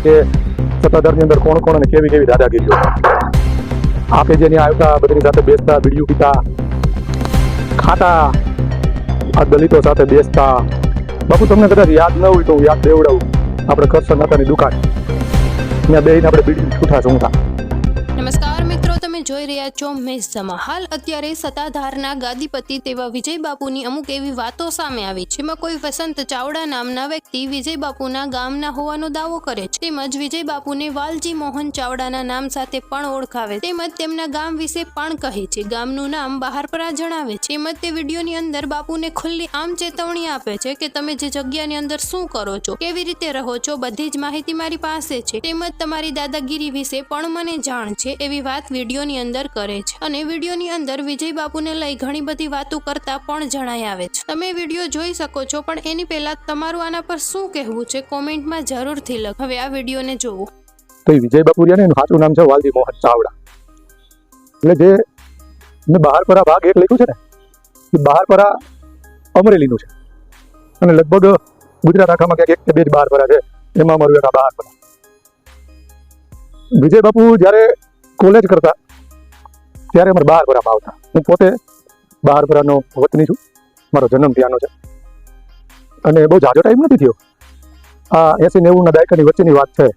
કે સત્તાધારની અંદર કોણ કોણ અને કેવી કેવી દાદાગીરીઓ આપે જેની આવતા બધાની સાથે બેસતા, બીડીયું પીતા, ખાતા, આ દલિતો સાથે બેસતા. બાપુ તમને કદાચ યાદ ન હોય તો હું યાદ દેવડાવું. આપણે કરશન નાતાની દુકાન ત્યાં બેહીને આપણે બીડી છૂટા સૂંઘતા. નમસ્કાર મિત્રો, તમે જોઈ રહ્યા છો મેષસમા. હાલ અત્યારે સત્તાધારના ગાદીપતિ તેવા વિજય બાપુની અમુક એવી વાતો સામે આવી છે. એમાં કોઈ વસંત ચાવડા નામના વ્યક્તિ વિજય બાપુના ગામના હોવાનો દાવો કરે છે, તેમજ વિજય બાપુને વાલજી મોહન ચાવડાના નામ સાથે પણ ઓળખાવે, તેમજ તેમના ગામ વિશે પણ કહે છે. ગામનું નામ બહારપરા જણાવે છે. તેમજ તે વિડીયોની અંદર બાપુને ખુલ્લી આમ ચેતવણી આપે છે કે તમે જે જગ્યાની અંદર શું કરો છો, કેવી રીતે રહો છો, બધી જ માહિતી મારી પાસે છે. તેમજ તમારી દાદાગીરી વિશે પણ મને જાણ છે, એવી વાત વિડીયોની અંદર કરે છે. અને વિડીયોની અંદર વિજય બાપુને લઈ ઘણી બધી વાતો કરતા પણ જણાઈ આવે છે. તમે વિડીયો જોઈ શકો છો, પણ એની પહેલા તમારું આના પર શું કહેવું છે કોમેન્ટમાં જરૂરથી લખ. હવે આ વિડીયોને જોવો. તો એ વિજય બાપુ રહ્યા ને, એનું સાચું નામ છે વાલજી મોહન ચાવડા. એટલે જે મેં બહારપરા ભાગ એક લખ્યું છે ને, એ બહારપરા અમરેલીનું છે. અને લગભગ ગુજરાત આખામાં ક્યાંક એક કે બે જ બહારપરા છે, એમાં અમારું એક આ બહારપરા. વિજય બાપુ જ્યારે કોલેજ કરતા ત્યારે અમારે બહારપરામાં આવતા. હું પોતે બહારપરાનો વતની છું, મારો જન્મ ત્યાંનો છે. અને બહુ જાજો ટાઈમ નથી થયો, આ 80-90ના દાયકાની વચ્ચેની વાત છે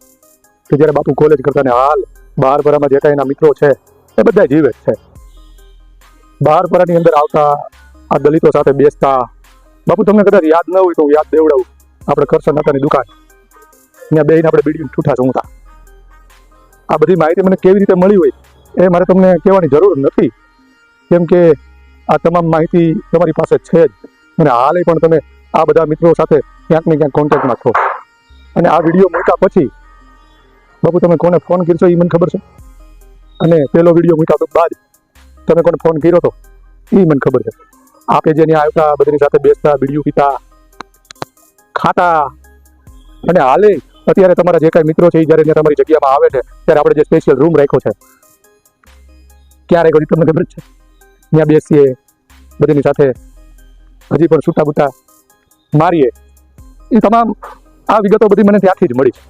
કે જ્યારે બાપુ કોલેજ કરતા ને હાલ બહારપરામાં જે કાંઈ એના મિત્રો છે એ બધા જીવે છે. બહારપરાની અંદર આવતા, આ દલિતો સાથે બેસતા. બાપુ તમને કદાચ યાદ ન હોય તો હું યાદ દેવડાવું. આપણે કરશન નાતાની દુકાન ત્યાં બેહીને આપણે બીડી છૂટા સૂંઘતા. આ બધી માહિતી મને કેવી રીતે મળી હોય એ મારે તમને કહેવાની જરૂર નથી, કેમ કે આ તમામ માહિતી તમારી પાસે છે જ. અને હાલે પણ તમે આ બધા મિત્રો સાથે ક્યાંક ને ક્યાંક કોન્ટેક્ટમાં છો. અને આ વિડીયો મૂક્યા પછી બાપુ તમે કોને ફોન કરશો એ મને ખબર છે, અને પેલો વિડીયો મૂક્યા બાદ તમે કોને ફોન કર્યો હતો એ મને ખબર છે. આપે જેની આવતા બધાની સાથે બેસતા, બીડીયું પીતા, ખાતા. અને હાલે અત્યારે તમારા જે કાંઈ મિત્રો છે એ જ્યારે તમારી જગ્યામાં આવે છે ત્યારે આપણે જે સ્પેશિયલ રૂમ રાખ્યો છે, ક્યારે કરી તમને ખબર છે, ત્યાં બેસીએ બધાની સાથે, હજી પણ છૂટા બૂટા મારીએ. એ તમામ આ વિગતો બધી મને ત્યાંથી જ મળી છે.